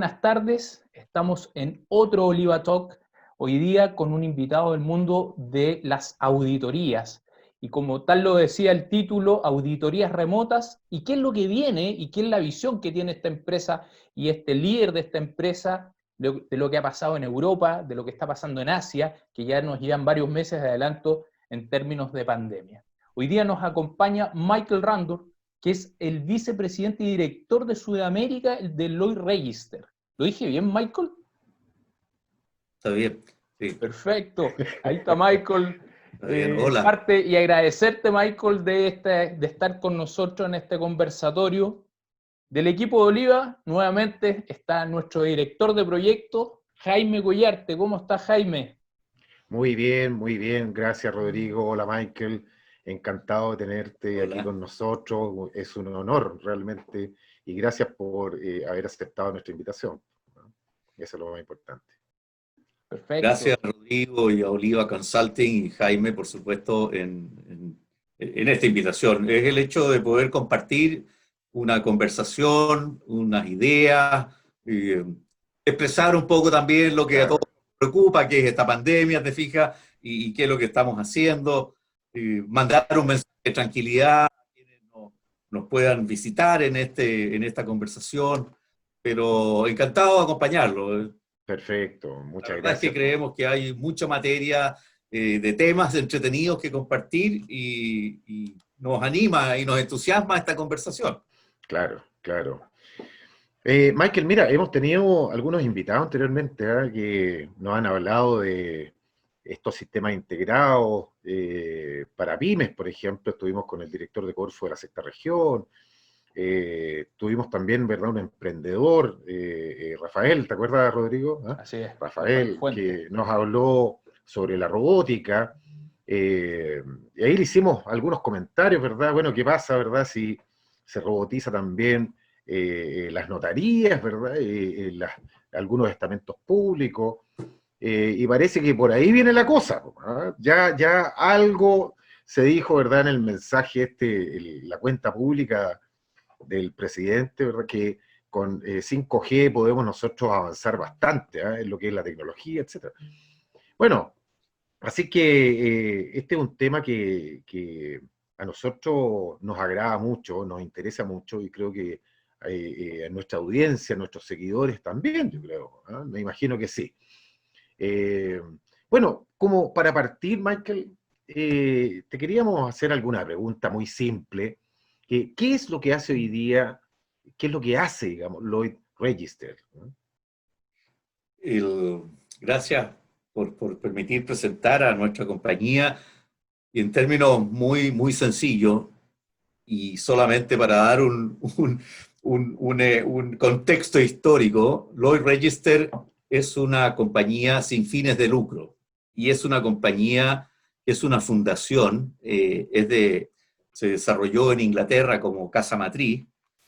buenas tardes. Estamos en otro Oliva Talk, hoy día con un invitado del mundo de las auditorías. Y como tal lo decía el título, auditorías remotas, y qué es lo que viene y qué es la visión que tiene esta empresa y este líder de esta empresa de lo que ha pasado en Europa, de lo que está pasando en Asia, que ya nos llevan varios meses de adelanto en términos de pandemia. Hoy día nos acompaña Michael Randor, que es el vicepresidente y director de Sudamérica de Lloyd Register. ¿Lo dije bien, Michael? Está bien, sí. Perfecto. Ahí está Michael. Está bien. Hola. Parte y agradecerte, Michael, de estar con nosotros en este conversatorio. Del equipo de Oliva, nuevamente está nuestro director de proyecto, Jaime Collarte. ¿Cómo está, Jaime? Muy bien. Gracias, Rodrigo. Hola, Michael. Encantado de tenerte aquí con nosotros. Es un honor realmente. Y gracias por haber aceptado nuestra invitación. Eso es lo más importante. Perfecto. Gracias a Rodrigo y a Oliva Consulting y Jaime, por supuesto, en esta invitación. Es el hecho de poder compartir una conversación, unas ideas, expresar un poco también lo que a todos nos preocupa, que es esta pandemia, te fijas, y qué es lo que estamos haciendo, mandar un mensaje de tranquilidad a quienes nos puedan visitar en esta conversación, pero encantado de acompañarlo. Perfecto, muchas gracias. La verdad es que creemos que hay mucha materia de temas entretenidos que compartir y nos anima y nos entusiasma esta conversación. Claro. Michael, mira, hemos tenido algunos invitados anteriormente que nos han hablado de estos sistemas integrados para pymes, por ejemplo. Estuvimos con el director de Corfo de la sexta región. Tuvimos también, ¿verdad?, un emprendedor, Rafael, ¿te acuerdas, Rodrigo? ¿Ah? Así es. Rafael, que nos habló sobre la robótica. Y ahí le hicimos algunos comentarios, ¿verdad? Bueno, ¿qué pasa, verdad, si se robotiza también las notarías, ¿verdad? Algunos estamentos públicos. Y parece que por ahí viene la cosa, ¿ah? Ya algo se dijo, ¿verdad?, en el mensaje la cuenta pública del presidente, ¿verdad?, que con 5G podemos nosotros avanzar bastante en lo que es la tecnología, etc. Bueno, así que este es un tema que a nosotros nos agrada mucho, nos interesa mucho, y creo que a nuestra audiencia, a nuestros seguidores también, yo creo, ¿eh? Me imagino que sí. Bueno, como para partir, Michael, te queríamos hacer alguna pregunta muy simple. ¿Qué es lo que hace hoy día, qué es lo que hace, digamos, Lloyd Register? Gracias por permitir presentar a nuestra compañía, y en términos muy sencillos, y solamente para dar un contexto histórico, Lloyd Register es una compañía sin fines de lucro, y es una compañía, es una fundación, se desarrolló en Inglaterra como casa matriz,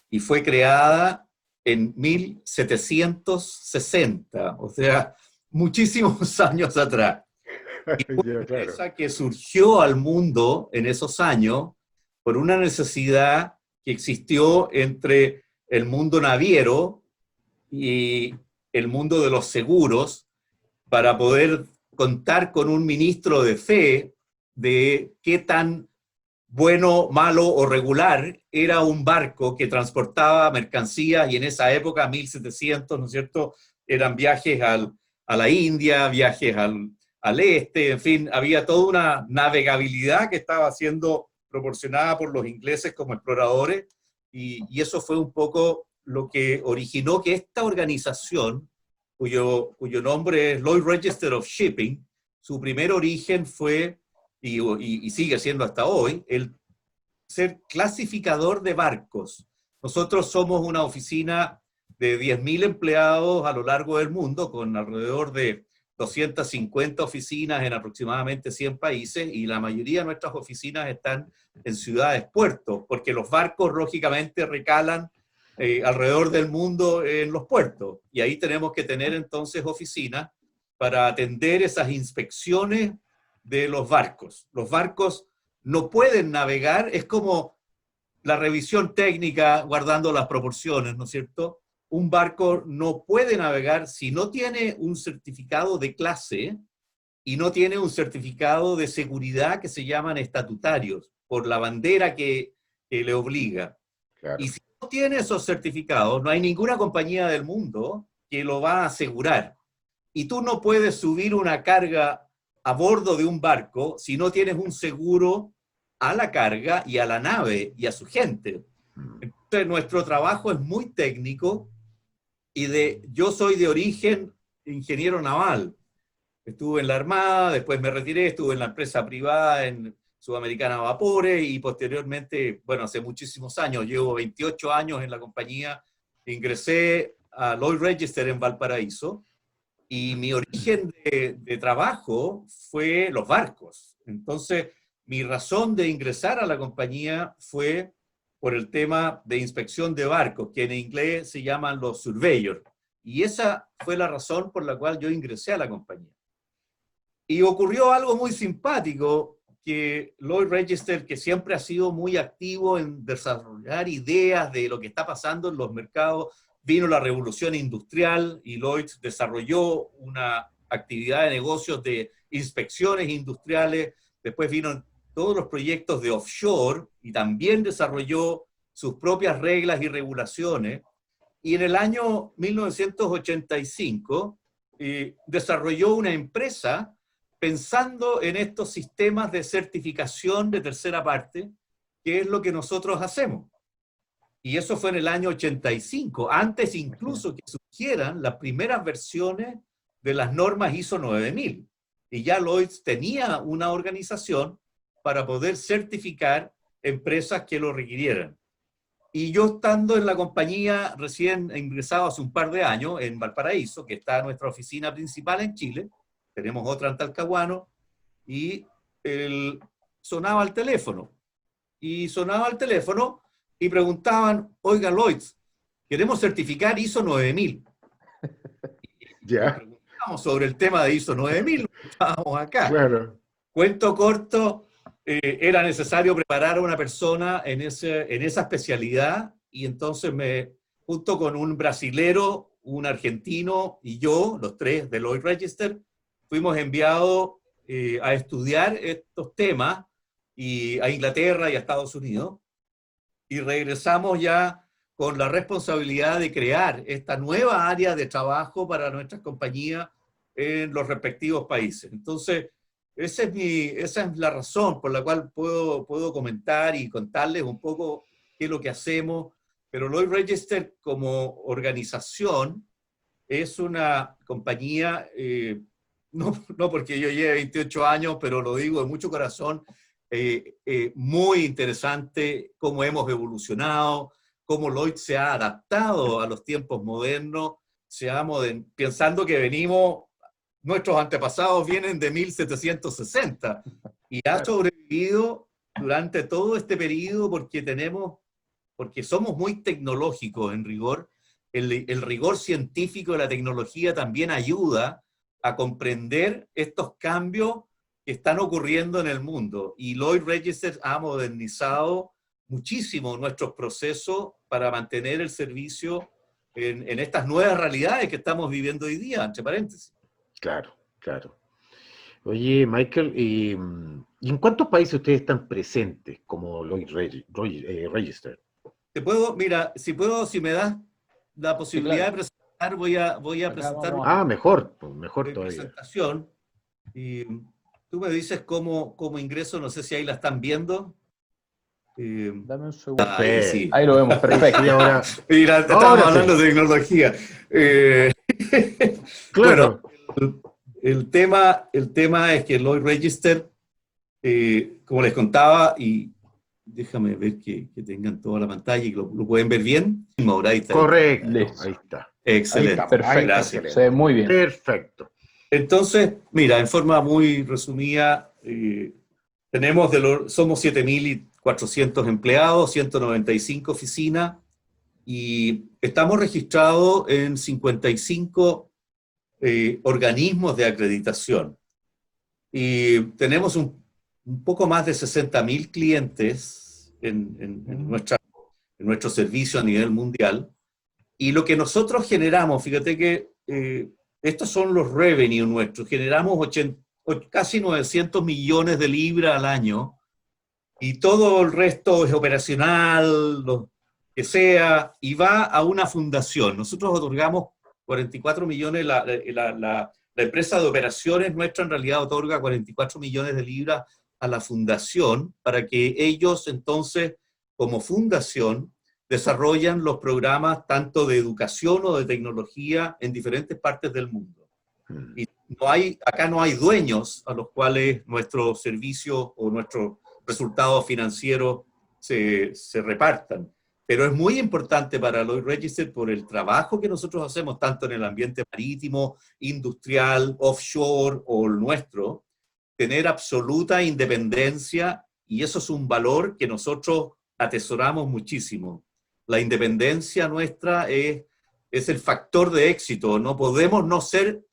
y fue creada en 1760, o sea, muchísimos años atrás. Y fue una empresa que surgió al mundo en esos años por una necesidad que existió entre el mundo naviero y el mundo de los seguros, para poder contar con un ministro de fe de qué tan bueno, malo o regular era un barco que transportaba mercancías, y en esa época, 1700, ¿no es cierto?, eran viajes a la India, viajes al este, en fin, había toda una navegabilidad que estaba siendo proporcionada por los ingleses como exploradores, y eso fue un poco lo que originó que esta organización, cuyo nombre es Lloyd Register of Shipping, su primer origen fue, y sigue siendo hasta hoy, el ser clasificador de barcos. Nosotros somos una oficina de 10.000 empleados a lo largo del mundo, con alrededor de 250 oficinas en aproximadamente 100 países, y la mayoría de nuestras oficinas están en ciudades puertos, porque los barcos lógicamente recalan alrededor del mundo en los puertos, y ahí tenemos que tener entonces oficinas para atender esas inspecciones de los barcos. Los barcos no pueden navegar, es como la revisión técnica, guardando las proporciones, ¿no es cierto? un barco no puede navegar si no tiene un certificado de clase y no tiene un certificado de seguridad que se llaman estatutarios, por la bandera que le obliga. Claro. Y si no tiene esos certificados, no hay ninguna compañía del mundo que lo va a asegurar. Y tú no puedes subir una carga a bordo de un barco si no tienes un seguro a la carga y a la nave y a su gente. Entonces, nuestro trabajo es muy técnico y yo soy de origen ingeniero naval. Estuve en la Armada, después me retiré, estuve en la empresa privada en Sudamericana Vapores y posteriormente, bueno, hace muchísimos años, llevo 28 años en la compañía, ingresé a Lloyd's Register en Valparaíso y mi origen de trabajo fue los barcos. Entonces, mi razón de ingresar a la compañía fue por el tema de inspección de barcos, que en inglés se llaman los surveyors. Y esa fue la razón por la cual yo ingresé a la compañía. Y ocurrió algo muy simpático, que Lloyd's Register, que siempre ha sido muy activo en desarrollar ideas de lo que está pasando en los mercados, vino la revolución industrial y Lloyd's desarrolló una actividad de negocios de inspecciones industriales, después vino todos los proyectos de offshore y también desarrolló sus propias reglas y regulaciones. Y en el año 1985 desarrolló una empresa pensando en estos sistemas de certificación de tercera parte, que es lo que nosotros hacemos. Y eso fue en el año 85, antes incluso que surgieran las primeras versiones de las normas ISO 9000. Y ya Lloyd's tenía una organización para poder certificar empresas que lo requirieran. Y yo estando en la compañía recién ingresado hace un par de años en Valparaíso, que está nuestra oficina principal en Chile, tenemos otra en Talcahuano, y sonaba el teléfono. Y sonaba el teléfono y preguntaban, oiga Lloyd's, queremos certificar ISO 9000. Ya. Preguntamos sobre el tema de ISO 9000, estábamos acá. Claro. Cuento corto, era necesario preparar a una persona en esa especialidad y entonces junto con un brasilero, un argentino y yo, los tres de Lloyd's Register, fuimos enviados a estudiar estos temas a Inglaterra y a Estados Unidos y regresamos ya con la responsabilidad de crear esta nueva área de trabajo para nuestras compañías en los respectivos países. Entonces, esa es la razón por la cual puedo comentar y contarles un poco qué es lo que hacemos, pero Lloyd's Register como organización es una compañía, no porque yo lleve 28 años, pero lo digo de mucho corazón, muy interesante cómo hemos evolucionado, cómo Lloyd's se ha adaptado a los tiempos modernos, pensando que nuestros antepasados vienen de 1760 y ha sobrevivido durante todo este periodo porque somos muy tecnológicos en rigor. El rigor científico de la tecnología también ayuda a comprender estos cambios que están ocurriendo en el mundo. Y Lloyd's Register ha modernizado muchísimo nuestros procesos para mantener el servicio en estas nuevas realidades que estamos viviendo hoy día, entre paréntesis. Claro, claro. Oye, Michael, ¿y en cuántos países ustedes están presentes como Lloyd's Register? Mira, si me das la posibilidad de presentar, voy a presentar una mejor todavía. Presentación. Y tú me dices cómo ingreso, no sé si ahí la están viendo. Dame un segundo. Sí. Ahí lo vemos, perfecto. Mira, estamos hablando de tecnología. Claro. Bueno, el tema es que Lloyd's Register, como les contaba, y déjame ver que tengan toda la pantalla y lo pueden ver bien. Ahí está. Correcto, Listo. ahí está. Excelente. Ahí está, perfecto. Gracias. Se ve muy bien. Perfecto. Entonces, mira, en forma muy resumida, somos 7.400 empleados, 195 oficinas, y estamos registrados en 55 organismos de acreditación. Y tenemos un poco más de 60.000 clientes en nuestro servicio a nivel mundial. Y lo que nosotros generamos, fíjate que estos son los revenue nuestros, generamos casi 900 millones de libras al año, y todo el resto es operacional, lo que sea, y va a una fundación. Nosotros otorgamos 44 millones, la empresa de operaciones nuestra en realidad otorga 44 millones de libras a la fundación para que ellos entonces, como fundación, desarrollan los programas tanto de educación o de tecnología en diferentes partes del mundo. Y acá no hay dueños a los cuales nuestros servicios o nuestros resultados financieros se repartan. Pero es muy importante para Lloyd Register por el trabajo que nosotros hacemos, tanto en el ambiente marítimo, industrial, offshore o el nuestro, tener absoluta independencia, y eso es un valor que nosotros atesoramos muchísimo. La independencia nuestra es el factor de éxito. No podemos no ser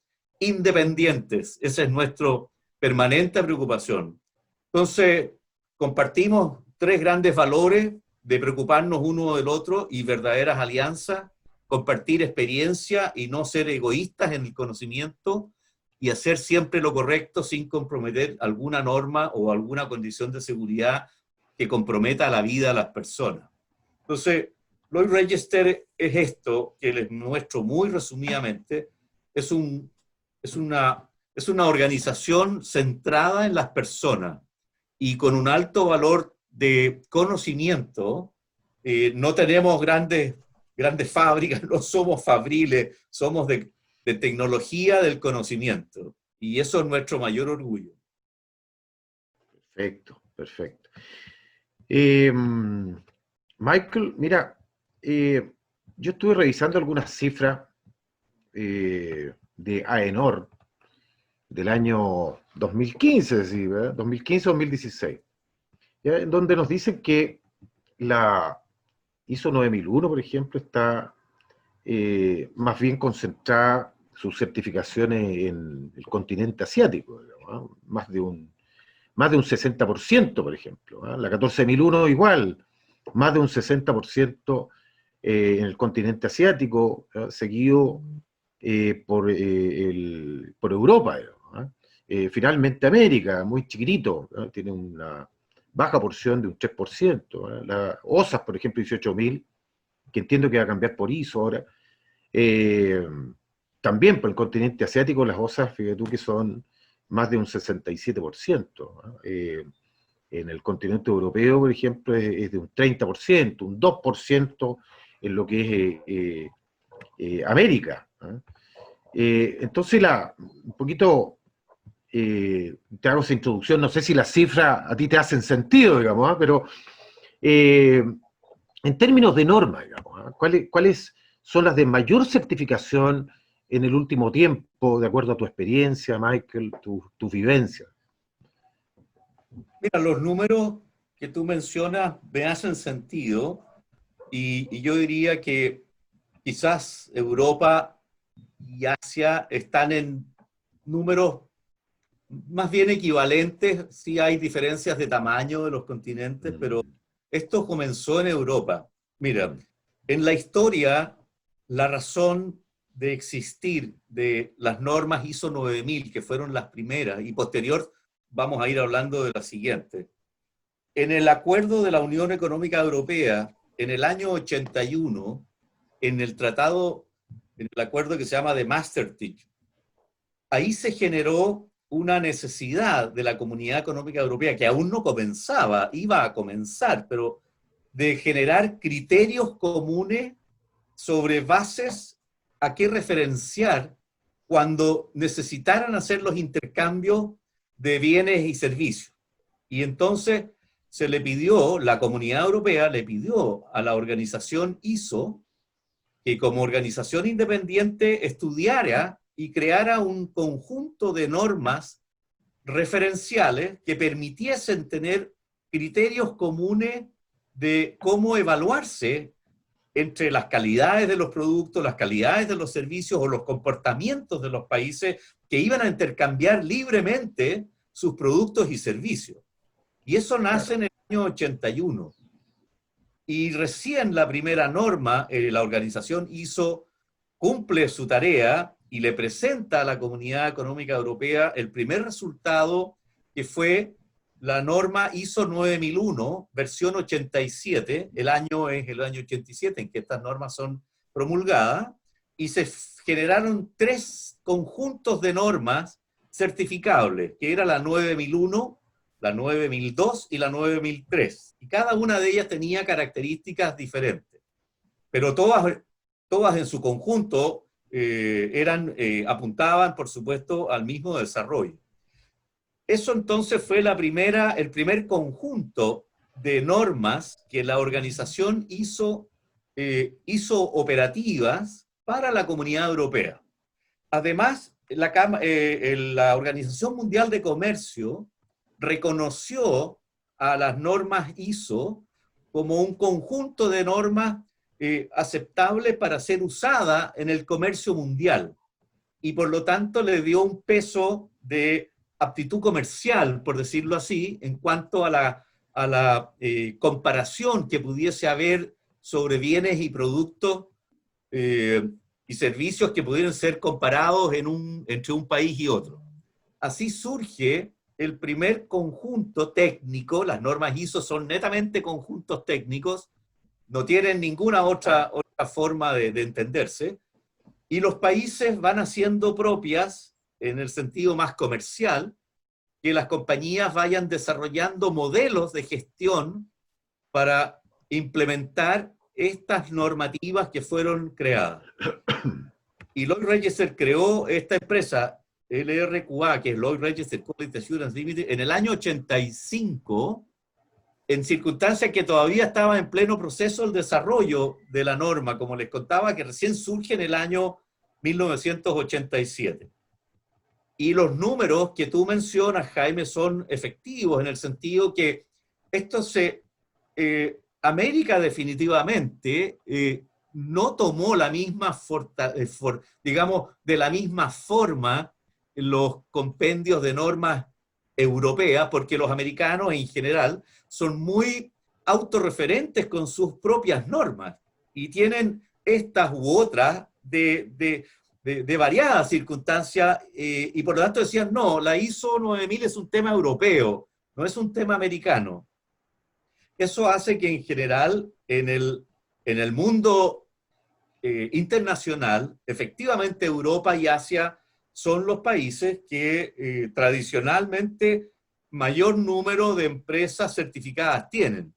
independientes. Esa es nuestra permanente preocupación. Entonces, compartimos 3 grandes valores de preocuparnos uno del otro y verdaderas alianzas, compartir experiencia y no ser egoístas en el conocimiento, y hacer siempre lo correcto sin comprometer alguna norma o alguna condición de seguridad que comprometa la vida de las personas. Entonces, Lloyd Register es esto que les muestro muy resumidamente. Es una organización centrada en las personas y con un alto valor de conocimiento. No tenemos grandes fábricas, no somos fabriles, somos de tecnología del conocimiento. Y eso es nuestro mayor orgullo. Perfecto, perfecto. Michael, mira, yo estuve revisando algunas cifras de AENOR del año 2015, ¿sí? 2015-2016, en donde nos dicen que la ISO 9001, por ejemplo, está más bien concentrada sus certificaciones en el continente asiático, digamos, ¿eh? más de un 60%, por ejemplo. ¿Eh? La 14001 igual, más de un 60% en el continente asiático, seguido por Europa. Finalmente América, muy chiquitito, tiene una baja porción de un 3%. La OSAS, por ejemplo, 18.000, que entiendo que va a cambiar por ISO ahora. También por el continente asiático, las OSAS, fíjate tú que son más de un 67%. En el continente europeo, por ejemplo, es de un 30%, un 2% en lo que es América. Entonces, un poquito te hago esa introducción, no sé si las cifras a ti te hacen sentido, digamos, pero en términos de norma, digamos, ¿cuáles son las de mayor certificación en el último tiempo, de acuerdo a tu experiencia, Michael, tu vivencia? Mira, los números que tú mencionas me hacen sentido, y yo diría que quizás Europa y Asia están en números más bien equivalentes. Sí hay diferencias de tamaño de los continentes, pero esto comenzó en Europa. Mira, en la historia, la razón de existir de las normas ISO 9000, que fueron las primeras, y posterior vamos a ir hablando de la siguiente. En el acuerdo de la Unión Económica Europea, en el año 81, en el acuerdo que se llama de Maastricht, ahí se generó una necesidad de la Comunidad Económica Europea, que aún no comenzaba, iba a comenzar, pero de generar criterios comunes sobre bases a qué referenciar cuando necesitaran hacer los intercambios de bienes y servicios. Y entonces la Comunidad Europea le pidió a la organización ISO que como organización independiente estudiara y creara un conjunto de normas referenciales que permitiesen tener criterios comunes de cómo evaluarse entre las calidades de los productos, las calidades de los servicios o los comportamientos de los países que iban a intercambiar libremente sus productos y servicios. Y eso nace en el año 81. y recién la primera norma, la organización ISO cumple su tarea y le presenta a la Comunidad Económica Europea el primer resultado, que fue la norma ISO 9001, versión 87, el año es el año 87 en que estas normas son promulgadas, y se generaron 3 conjuntos de normas certificables, que era la 9001, la 9002 y la 9003. Y cada una de ellas tenía características diferentes, pero todas en su conjunto apuntaban, por supuesto, al mismo desarrollo. Eso entonces fue el primer conjunto de normas que la organización hizo operativas para la Comunidad Europea. Además, la Organización Mundial de Comercio reconoció a las normas ISO como un conjunto de normas aceptables para ser usada en el comercio mundial, y por lo tanto le dio un peso de aptitud comercial, por decirlo así, en cuanto a la comparación que pudiese haber sobre bienes y productos y servicios que pudieran ser comparados entre un país y otro. Así surge el primer conjunto técnico. Las normas ISO son netamente conjuntos técnicos, no tienen ninguna otra forma de entenderse, y los países van haciendo propias, en el sentido más comercial, que las compañías vayan desarrollando modelos de gestión para implementar estas normativas que fueron creadas. Y Lloyd Register creó esta empresa, LRQA, que es Lloyd Register Quality Assurance Limited, en el año 85, en circunstancias que todavía estaba en pleno proceso el desarrollo de la norma, como les contaba, que recién surge en el año 1987. Y los números que tú mencionas, Jaime, son efectivos en el sentido que esto América definitivamente no tomó la misma, digamos, de la misma forma los compendios de normas europeas, porque los americanos en general son muy autorreferentes con sus propias normas y tienen estas u otras de variadas circunstancias, y por lo tanto decían, no, la ISO 9000 es un tema europeo, no es un tema americano. Eso hace que en general en el mundo internacional, efectivamente Europa y Asia son los países que tradicionalmente mayor número de empresas certificadas tienen.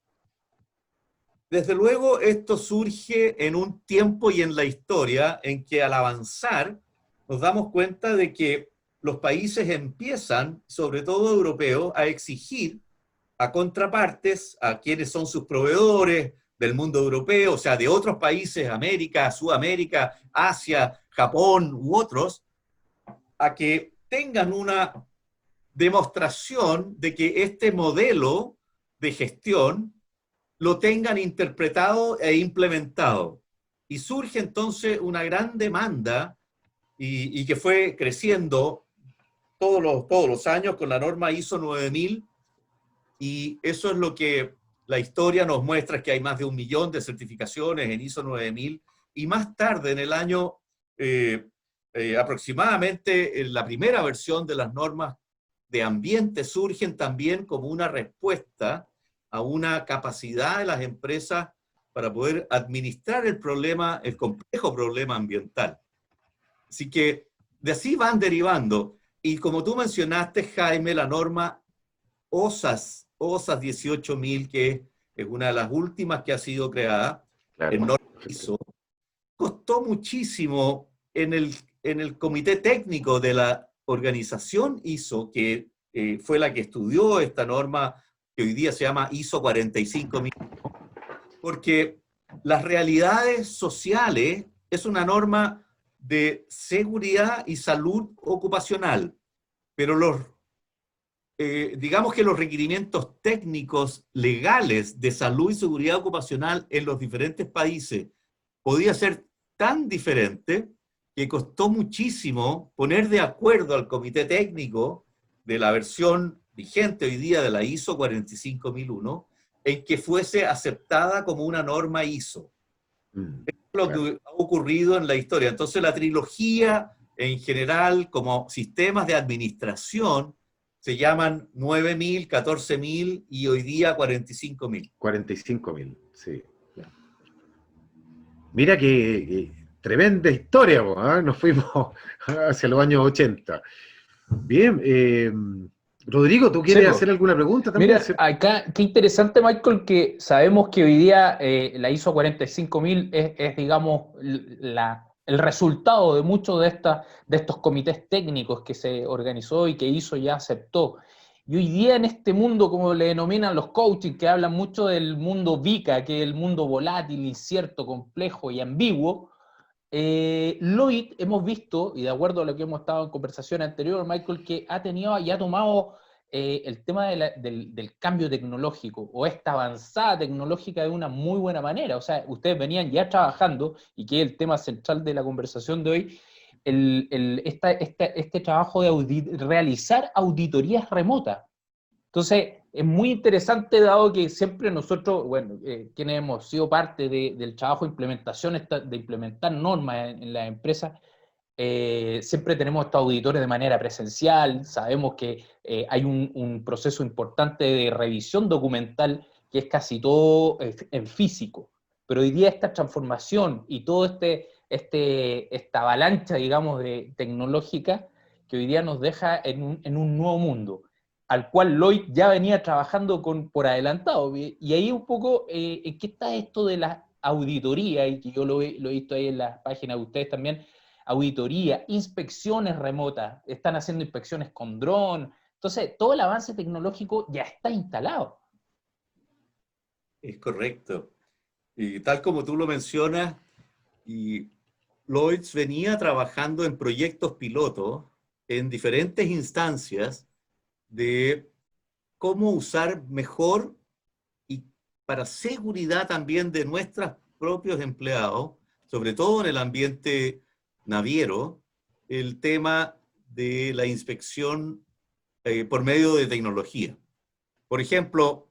Desde luego, esto surge en un tiempo y en la historia en que al avanzar nos damos cuenta de que los países empiezan, sobre todo europeos, a exigir a contrapartes, a quienes son sus proveedores del mundo europeo, o sea, de otros países, América, Sudamérica, Asia, Japón u otros, a que tengan una demostración de que este modelo de gestión lo tengan interpretado e implementado. Y surge entonces una gran demanda y que fue creciendo todos los años con la norma ISO 9000, y eso es lo que la historia nos muestra, que hay más de 1 millón de certificaciones en ISO 9000, y más tarde, en el año aproximadamente, en la primera versión de las normas de ambiente surgen también como una respuesta a una capacidad de las empresas para poder administrar el complejo problema ambiental. Así que de así van derivando. Y como tú mencionaste, Jaime, la norma OSAS 18000, que es una de las últimas que ha sido creada, claro, en norma ISO, costó muchísimo en el comité técnico de la organización ISO, que fue la que estudió esta norma, que hoy día se llama ISO 45001, porque las realidades sociales es una norma de seguridad y salud ocupacional, pero digamos que los requerimientos técnicos legales de salud y seguridad ocupacional en los diferentes países podía ser tan diferente que costó muchísimo poner de acuerdo al comité técnico de la versión vigente hoy día de la ISO 45001 en que fuese aceptada como una norma ISO. Es lo que ha ocurrido en la historia. Entonces la trilogía en general, como sistemas de administración, se llaman 9.000, 14.000 y hoy día 45.000. 45.000, sí. Mira que tremenda historia, ¿eh? Nos fuimos hacia los años 80. Bien, Rodrigo, ¿tú quieres hacer alguna pregunta también? Mira, acá, qué interesante, Michael, que sabemos que hoy día la ISO 45000 es digamos, el resultado de muchos de estos comités técnicos que se organizó y que ISO ya aceptó. Y hoy día en este mundo, como le denominan los coaching, que hablan mucho del mundo VICA, que es el mundo volátil, incierto, complejo y ambiguo, Lloyd hemos visto, y de acuerdo a lo que hemos estado en conversación anterior, Michael, que ha tenido y ha tomado el tema del cambio tecnológico o esta avanzada tecnológica de una muy buena manera. O sea, ustedes venían ya trabajando, y que es el tema central de la conversación de hoy, este trabajo de realizar auditorías remotas. Entonces, es muy interesante, dado que siempre nosotros, bueno, quienes hemos sido parte del trabajo de implementación, de implementar normas en las empresas, siempre tenemos estos auditores de manera presencial, sabemos que hay un proceso importante de revisión documental que es casi todo en físico, pero hoy día esta transformación y todo esta avalancha, digamos, tecnológica, que hoy día nos deja en un nuevo mundo, al cual Lloyd ya venía trabajando por adelantado. Y ahí un poco, ¿en qué está esto de la auditoría? Y que yo lo he visto ahí en la página de ustedes también, auditoría, inspecciones remotas, están haciendo inspecciones con dron. Entonces, todo el avance tecnológico ya está instalado. Es correcto. Y tal como tú lo mencionas, y Lloyds venía trabajando en proyectos pilotos en diferentes instancias de cómo usar mejor y para seguridad también de nuestros propios empleados, sobre todo en el ambiente naviero, el tema de la inspección por medio de tecnología. Por ejemplo,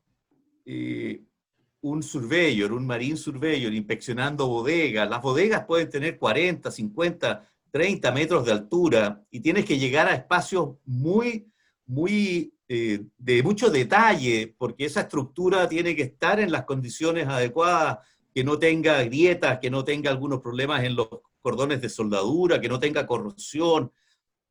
un surveyor, un marine surveyor inspeccionando bodegas. Las bodegas pueden tener 40, 50, 30 metros de altura y tienes que llegar a espacios muy de mucho detalle, porque esa estructura tiene que estar en las condiciones adecuadas, que no tenga grietas, que no tenga algunos problemas en los cordones de soldadura, que no tenga corrosión.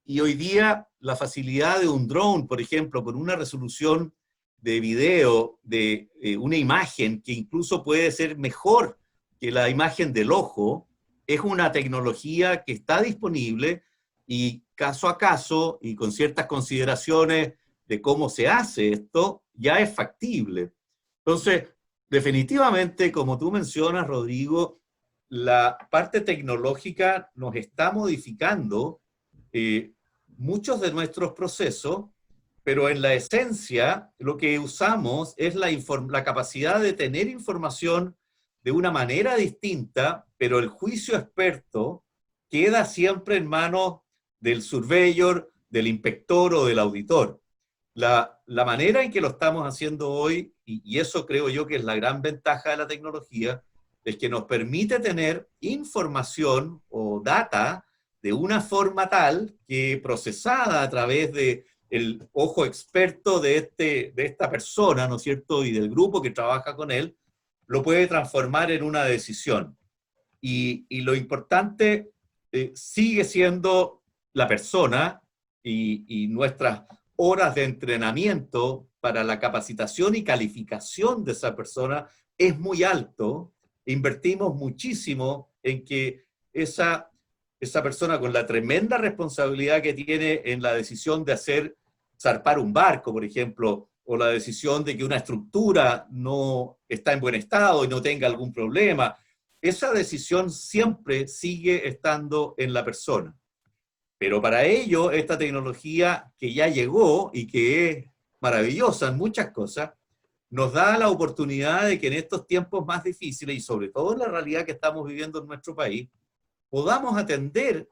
Y hoy día la facilidad de un drone, por ejemplo, con una resolución de video, de una imagen que incluso puede ser mejor que la imagen del ojo, es una tecnología que está disponible y caso a caso y con ciertas consideraciones de cómo se hace esto, ya es factible. Entonces, definitivamente, como tú mencionas, Rodrigo, la parte tecnológica nos está modificando muchos de nuestros procesos, pero en la esencia lo que usamos es la capacidad de tener información de una manera distinta, pero el juicio experto queda siempre en manos del surveyor, del inspector o del auditor. La manera en que lo estamos haciendo hoy, y eso creo yo que es la gran ventaja de la tecnología, es que nos permite tener información o data de una forma tal que procesada a través del ojo experto de esta persona, ¿no es cierto?, y del grupo que trabaja con él, lo puede transformar en una decisión. Y lo importante sigue siendo la persona y nuestras horas de entrenamiento para la capacitación y calificación de esa persona es muy alto. Invertimos muchísimo en que esa persona, con la tremenda responsabilidad que tiene en la decisión de hacer zarpar un barco, por ejemplo, o la decisión de que una estructura no está en buen estado y no tenga algún problema, esa decisión siempre sigue estando en la persona. Pero para ello, esta tecnología que ya llegó y que es maravillosa en muchas cosas, nos da la oportunidad de que en estos tiempos más difíciles, y sobre todo en la realidad que estamos viviendo en nuestro país, podamos atender,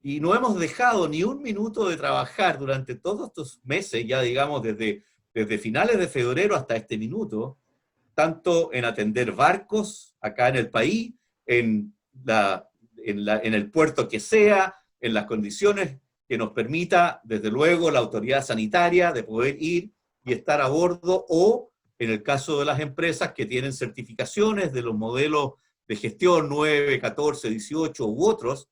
y no hemos dejado ni un minuto de trabajar durante todos estos meses, ya digamos desde finales de febrero hasta este minuto, tanto en atender barcos acá en el país, en el puerto que sea, en las condiciones que nos permita, desde luego, la autoridad sanitaria de poder ir y estar a bordo, o en el caso de las empresas que tienen certificaciones de los modelos de gestión 9, 14, 18 u otros,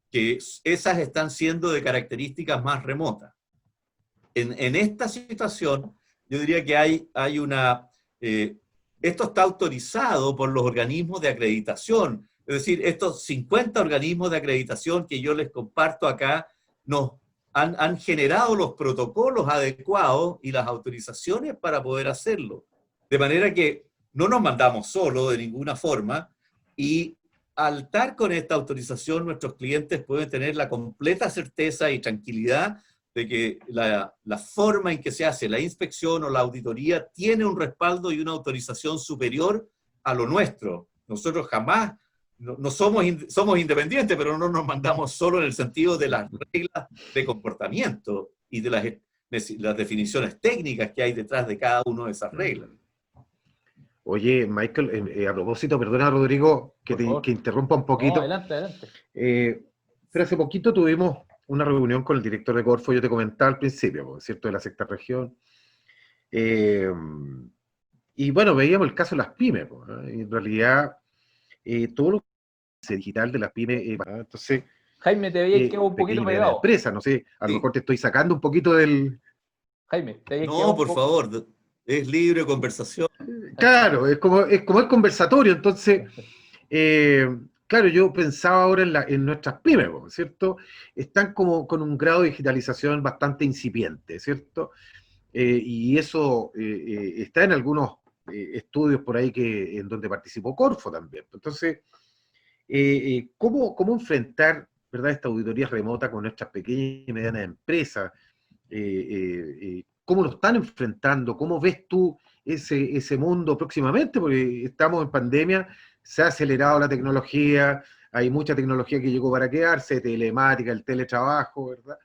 que esas están siendo de características más remotas. En esta situación, yo diría que hay una... esto está autorizado por los organismos de acreditación, es decir, estos 50 organismos de acreditación que yo les comparto acá, nos han generado los protocolos adecuados y las autorizaciones para poder hacerlo. De manera que no nos mandamos solo de ninguna forma, y al estar con esta autorización, nuestros clientes pueden tener la completa certeza y tranquilidad de que la forma en que se hace la inspección o la auditoría tiene un respaldo y una autorización superior a lo nuestro. Nosotros jamás, no somos independientes, pero no nos mandamos solo en el sentido de las reglas de comportamiento y de las definiciones técnicas que hay detrás de cada una de esas reglas. Oye, Michael, a propósito, perdona, Rodrigo, que interrumpa un poquito. No, adelante. Pero hace poquito tuvimos una reunión con el director de Corfo, yo te comentaba al principio, ¿cierto?, de la sexta región. Y bueno, veíamos el caso de las pymes, ¿no? En realidad, todo lo que digital de las pymes, entonces... Jaime, te veía que un poquito pegado. Empresa, no sé, a lo mejor te estoy sacando un poquito del... Jaime, te veía no, por favor, es libre conversación. Claro, es como el conversatorio, entonces... Claro, yo pensaba ahora en nuestras pymes, ¿cierto? Están como con un grado de digitalización bastante incipiente, ¿cierto? Y eso está en algunos estudios por ahí en donde participó Corfo también. Entonces, ¿cómo enfrentar, ¿verdad?, esta auditoría remota con nuestras pequeñas y medianas empresas? ¿Cómo lo están enfrentando? ¿Cómo ves tú ese mundo próximamente? Porque estamos en pandemia, se ha acelerado la tecnología, hay mucha tecnología que llegó para quedarse, telemática, el teletrabajo, ¿verdad?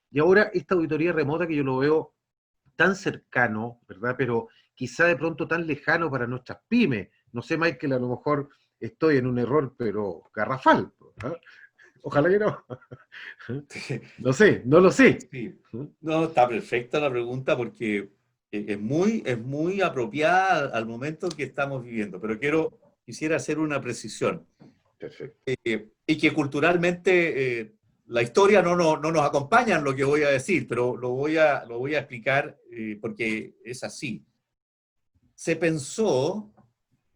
Y ahora esta auditoría remota que yo lo veo tan cercano, ¿verdad? Pero quizá de pronto tan lejano para nuestras pymes. No sé, Michael, a lo mejor estoy en un error, pero garrafal, ¿verdad? Ojalá que no. No sé, no lo sé. Sí. No, está perfecta la pregunta porque es muy apropiada al momento que estamos viviendo, pero quisiera hacer una precisión. Perfecto. Y que culturalmente la historia no nos acompaña en lo que voy a decir, pero lo voy a explicar porque es así. Se pensó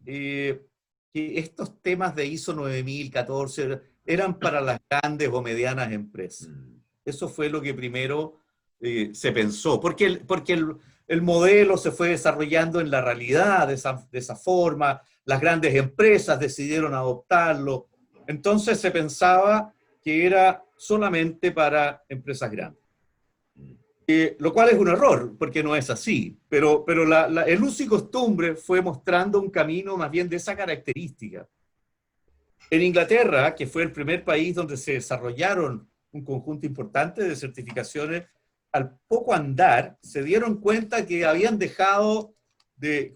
que estos temas de ISO 9014 eran para las grandes o medianas empresas. Eso fue lo que primero se pensó, porque el modelo se fue desarrollando en la realidad de esa forma, las grandes empresas decidieron adoptarlo, entonces se pensaba que era solamente para empresas grandes. Lo cual es un error, porque no es así, pero el uso y costumbre fue mostrando un camino más bien de esa característica. En Inglaterra, que fue el primer país donde se desarrollaron un conjunto importante de certificaciones, al poco andar se dieron cuenta que habían dejado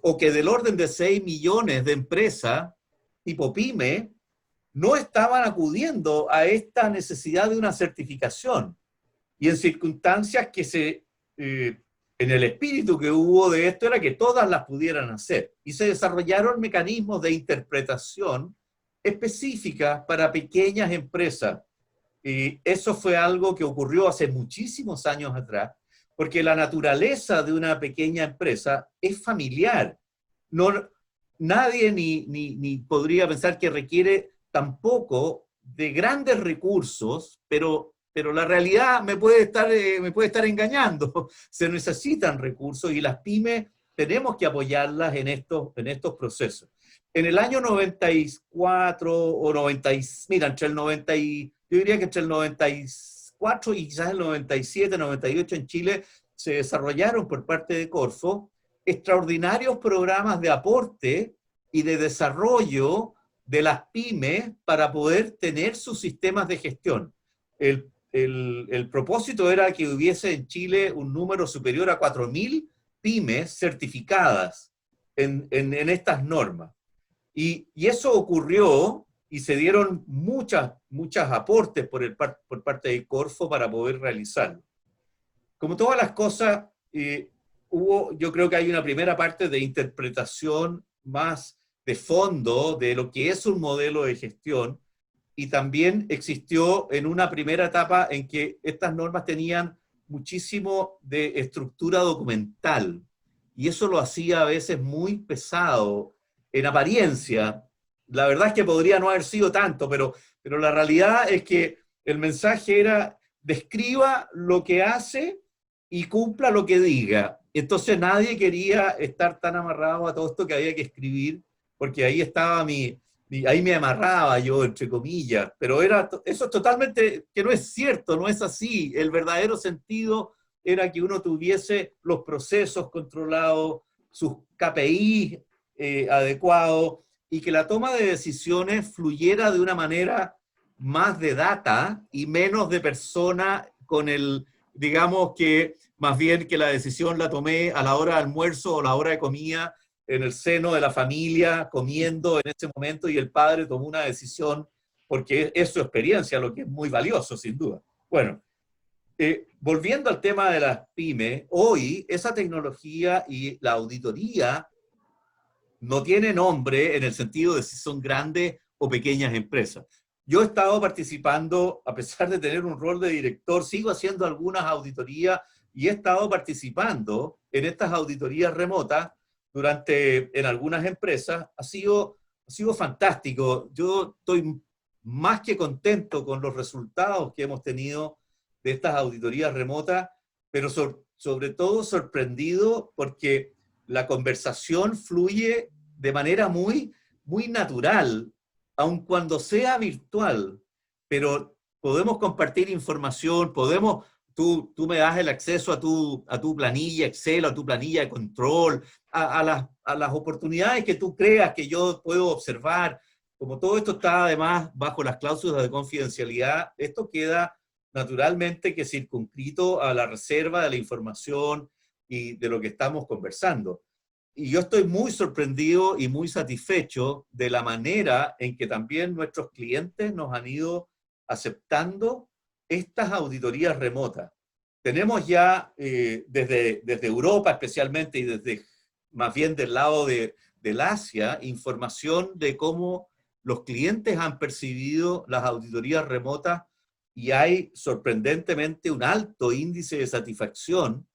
o que del orden de 6 millones de empresas tipo pyme no estaban acudiendo a esta necesidad de una certificación. Y en circunstancias que en el espíritu que hubo de esto era que todas las pudieran hacer. Y se desarrollaron mecanismos de interpretación específicas para pequeñas empresas. Y eso fue algo que ocurrió hace muchísimos años atrás, porque la naturaleza de una pequeña empresa es familiar. Nadie ni podría pensar que requiere tampoco de grandes recursos, pero la realidad me puede estar engañando. Se necesitan recursos y las pymes tenemos que apoyarlas en estos procesos. En el año 94 o 90, mira, yo diría que entre el 94 y quizás el 97, 98 en Chile se desarrollaron por parte de Corfo extraordinarios programas de aporte y de desarrollo de las pymes para poder tener sus sistemas de gestión. El propósito era que hubiese en Chile un número superior a 4.000 pymes certificadas. en estas normas. Y eso ocurrió y se dieron muchos aportes por parte de Corfo para poder realizarlo. Como todas las cosas, yo creo que hay una primera parte de interpretación más de fondo de lo que es un modelo de gestión, y también existió en una primera etapa en que estas normas tenían muchísimo de estructura documental, y eso lo hacía a veces muy pesado en apariencia. La verdad es que podría no haber sido tanto, pero la realidad es que el mensaje era: describa lo que hace y cumpla lo que diga. Entonces nadie quería estar tan amarrado a todo esto que había que escribir, porque ahí estaba ahí me amarraba yo, entre comillas, pero eso es totalmente, que no es cierto, no es así. El verdadero sentido era que uno tuviese los procesos controlados, sus KPIs adecuados, y que la toma de decisiones fluyera de una manera más de data y menos de persona, con digamos que más bien que la decisión la tomé a la hora de almuerzo o la hora de comida, en el seno de la familia, comiendo en ese momento, y el padre tomó una decisión porque es su experiencia, lo que es muy valioso, sin duda. Bueno, volviendo al tema de las pymes, hoy esa tecnología y la auditoría no tiene nombre en el sentido de si son grandes o pequeñas empresas. Yo he estado participando, a pesar de tener un rol de director, sigo haciendo algunas auditorías y he estado participando en estas auditorías remotas en algunas empresas. Ha sido fantástico. Yo estoy más que contento con los resultados que hemos tenido de estas auditorías remotas, pero sobre todo sorprendido porque la conversación fluye de manera muy, muy natural, aun cuando sea virtual, pero podemos compartir información, tú me das el acceso a tu planilla Excel, a tu planilla de control, a las oportunidades que tú creas que yo puedo observar. Como todo esto está además bajo las cláusulas de confidencialidad, esto queda naturalmente que circunscrito a la reserva de la información y de lo que estamos conversando. Y yo estoy muy sorprendido y muy satisfecho de la manera en que también nuestros clientes nos han ido aceptando estas auditorías remotas. Tenemos ya desde Europa especialmente, y desde más bien del lado del Asia, información de cómo los clientes han percibido las auditorías remotas, y hay sorprendentemente un alto índice de satisfacción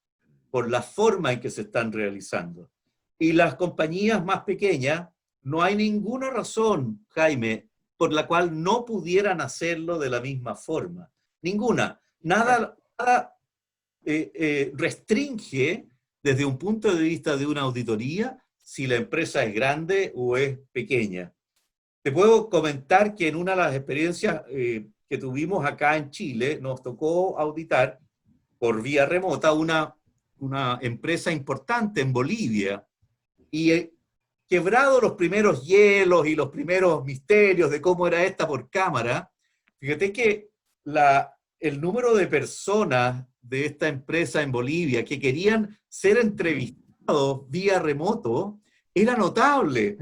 por la forma en que se están realizando. Y las compañías más pequeñas, no hay ninguna razón, Jaime, por la cual no pudieran hacerlo de la misma forma. Ninguna. Nada restringe desde un punto de vista de una auditoría si la empresa es grande o es pequeña. Te puedo comentar que en una de las experiencias que tuvimos acá en Chile, nos tocó auditar por vía remota una empresa importante en Bolivia, y quebrado los primeros hielos y los primeros misterios de cómo era esta por cámara, fíjate que el número de personas de esta empresa en Bolivia que querían ser entrevistados vía remoto era notable.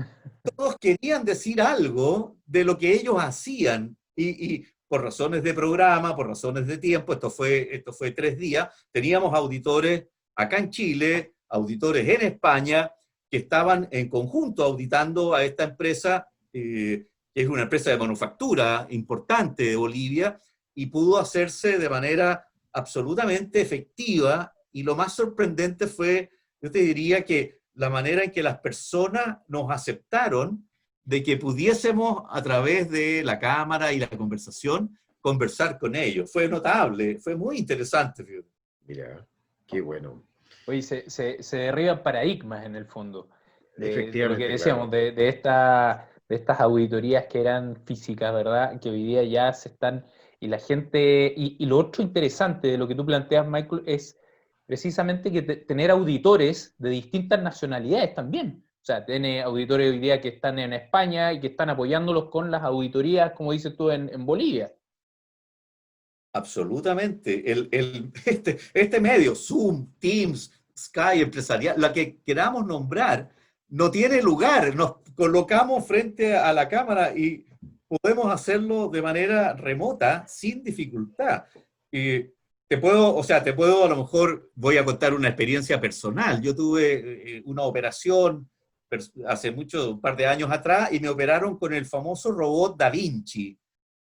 Todos querían decir algo de lo que ellos hacían, y por razones de programa, por razones de tiempo, esto fue 3 días, teníamos auditores acá en Chile, auditores en España, que estaban en conjunto auditando a esta empresa, que es una empresa de manufactura importante de Bolivia, y pudo hacerse de manera absolutamente efectiva. Y lo más sorprendente fue, yo te diría, que la manera en que las personas nos aceptaron de que pudiésemos, a través de la cámara y la conversación, conversar con ellos. Fue notable, fue muy interesante. Fíjate. Mira, qué bueno. Oye, se derriban paradigmas en el fondo. De lo que decíamos, claro. de estas auditorías que eran físicas, ¿verdad? Que hoy día ya se están, y la gente, y lo otro interesante de lo que tú planteas, Michael, es precisamente que tener auditores de distintas nacionalidades también. O sea, tiene auditores hoy día que están en España y que están apoyándolos con las auditorías, como dices tú, en Bolivia. Absolutamente. Este medio, Zoom, Teams, Sky, empresarial, la que queramos nombrar, no tiene lugar. Nos colocamos frente a la cámara y podemos hacerlo de manera remota, sin dificultad. Te puedo, a lo mejor, voy a contar una experiencia personal. Yo tuve una operación hace un par de años atrás, y me operaron con el famoso robot Da Vinci,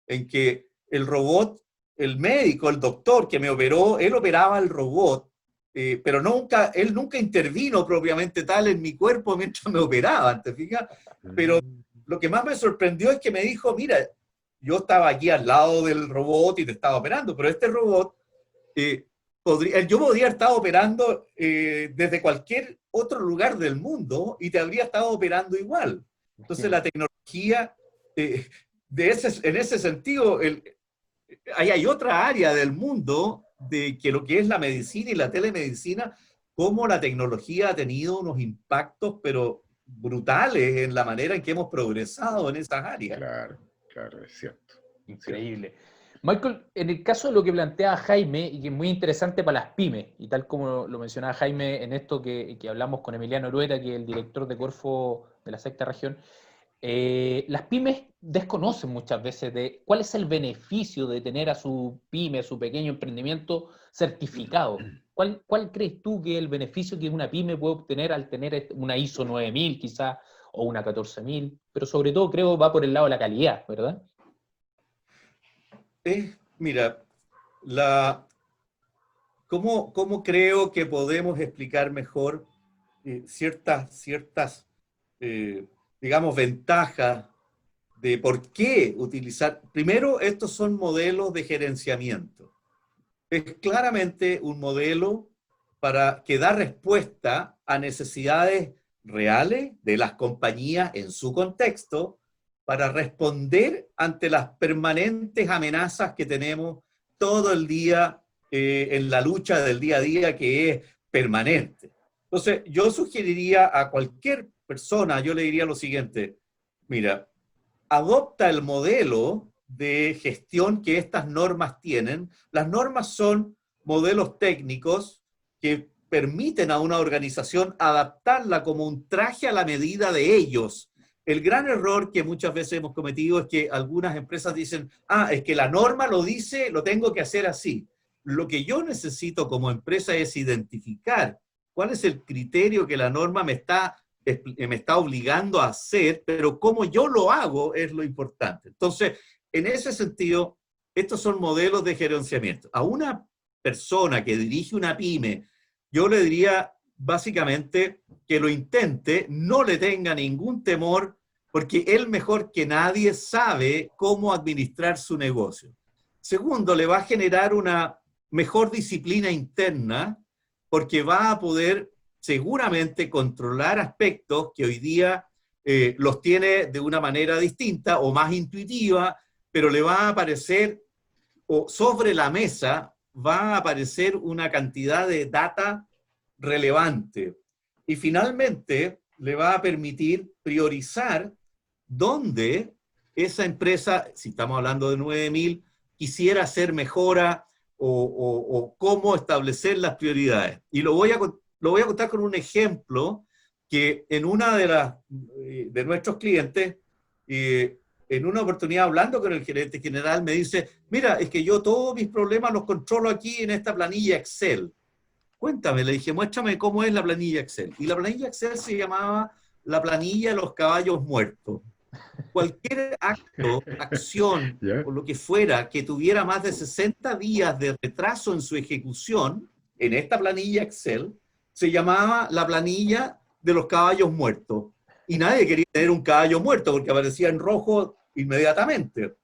en que el robot, el médico, el doctor que me operó, él operaba el robot, pero él nunca intervino propiamente tal en mi cuerpo mientras me operaban, ¿te fijas? Pero lo que más me sorprendió es que me dijo, mira, yo estaba aquí al lado del robot y te estaba operando, pero este robot, yo podría estar operando desde cualquier otro lugar del mundo y te habría estado operando igual. Entonces la tecnología, en ese sentido, hay otra área del mundo de que lo que es la medicina y la telemedicina, cómo la tecnología ha tenido unos impactos, pero brutales en la manera en que hemos progresado en esas áreas. Claro, claro, es cierto. Increíble. Michael, en el caso de lo que plantea Jaime, y que es muy interesante para las pymes, y tal como lo mencionaba Jaime en esto que hablamos con Emiliano Orueta, que es el director de Corfo de la sexta región, las pymes desconocen muchas veces de cuál es el beneficio de tener a su pyme, a su pequeño emprendimiento certificado. ¿Cuál crees tú que es el beneficio que una pyme puede obtener al tener una ISO 9000 quizás, o una 14000? Pero sobre todo creo va por el lado de la calidad, ¿verdad? Mira, ¿cómo creo que podemos explicar mejor ciertas digamos, ventajas de por qué utilizar? Primero, estos son modelos de gerenciamiento. Es claramente un modelo que da respuesta a necesidades reales de las compañías en su contexto, para responder ante las permanentes amenazas que tenemos todo el día en la lucha del día a día, que es permanente. Entonces, yo sugeriría a cualquier persona, yo le diría lo siguiente: mira, adopta el modelo de gestión que estas normas tienen. Las normas son modelos técnicos que permiten a una organización adaptarla como un traje a la medida de ellos. El gran error que muchas veces hemos cometido es que algunas empresas dicen, es que la norma lo dice, lo tengo que hacer así. Lo que yo necesito como empresa es identificar cuál es el criterio que la norma me está obligando a hacer, pero cómo yo lo hago es lo importante. Entonces, en ese sentido, estos son modelos de gerenciamiento. A una persona que dirige una pyme, yo le diría básicamente que lo intente, no le tenga ningún temor, porque él mejor que nadie sabe cómo administrar su negocio. Segundo, le va a generar una mejor disciplina interna, porque va a poder seguramente controlar aspectos que hoy día los tiene de una manera distinta o más intuitiva, pero le va a aparecer, o sobre la mesa, va a aparecer una cantidad de data relevante. Y finalmente, le va a permitir priorizar dónde esa empresa, si estamos hablando de 9000, quisiera hacer mejora o cómo establecer las prioridades. Y lo voy a contar con un ejemplo que en una de nuestros clientes, en una oportunidad hablando con el gerente general, me dice, mira, es que yo todos mis problemas los controlo aquí en esta planilla Excel. Cuéntame, le dije, muéstrame cómo es la planilla Excel. Y la planilla Excel se llamaba la planilla de los caballos muertos. Cualquier acto, acción, o lo que fuera, que tuviera más de 60 días de retraso en su ejecución, en esta planilla Excel, se llamaba la planilla de los caballos muertos. Y nadie quería tener un caballo muerto porque aparecía en rojo inmediatamente.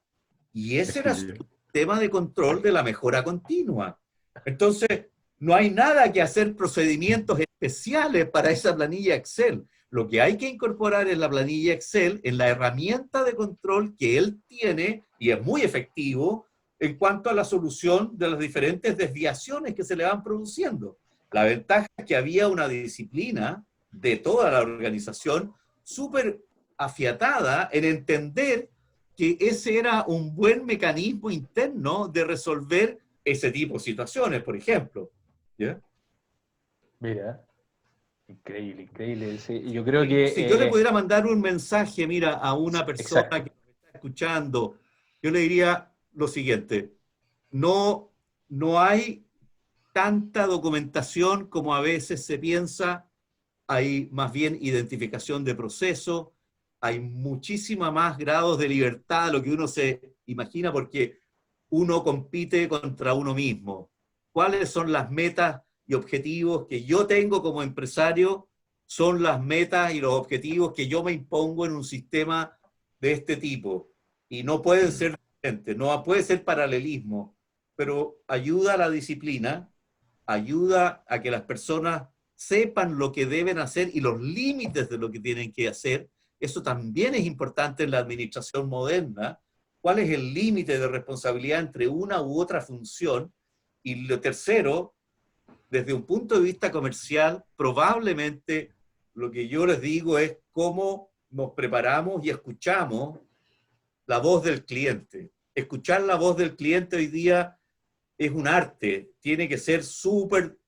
Y ese era su tema de control de la mejora continua. Entonces, no hay nada que hacer procedimientos especiales para esa planilla Excel. Lo que hay que incorporar en la planilla Excel, en la herramienta de control que él tiene, y es muy efectivo, en cuanto a la solución de las diferentes desviaciones que se le van produciendo. La ventaja es que había una disciplina de toda la organización súper afiatada en entender que ese era un buen mecanismo interno de resolver ese tipo de situaciones, por ejemplo. ¿Yeah? Mira. Increíble, increíble. Sí, yo creo que... Si yo le pudiera mandar un mensaje, mira, a una persona exacto. que me está escuchando, yo le diría lo siguiente: no, no hay tanta documentación como a veces se piensa, hay más bien identificación de proceso, hay muchísima más grados de libertad de lo que uno se imagina, porque uno compite contra uno mismo. ¿Cuáles son las metas y objetivos que yo tengo como empresario? Son las metas y los objetivos que yo me impongo en un sistema de este tipo. Y no pueden ser diferentes, no puede ser paralelismo, pero ayuda a la disciplina, ayuda a que las personas sepan lo que deben hacer y los límites de lo que tienen que hacer. Eso también es importante en la administración moderna. ¿Cuál es el límite de responsabilidad entre una u otra función? Y lo tercero, desde un punto de vista comercial, probablemente lo que yo les digo es cómo nos preparamos y escuchamos la voz del cliente. Escuchar la voz del cliente hoy día es un arte, tiene que ser súper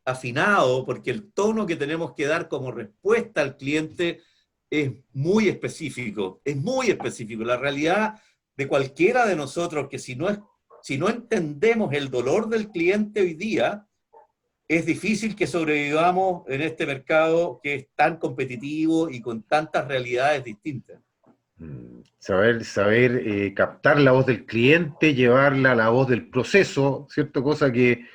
afinado, porque el tono que tenemos que dar como respuesta al cliente es muy específico, es muy específico. La realidad de cualquiera de nosotros, que si no entendemos el dolor del cliente hoy día, es difícil que sobrevivamos en este mercado que es tan competitivo y con tantas realidades distintas. Saber captar la voz del cliente, llevarla a la voz del proceso, ¿cierto? Cosa que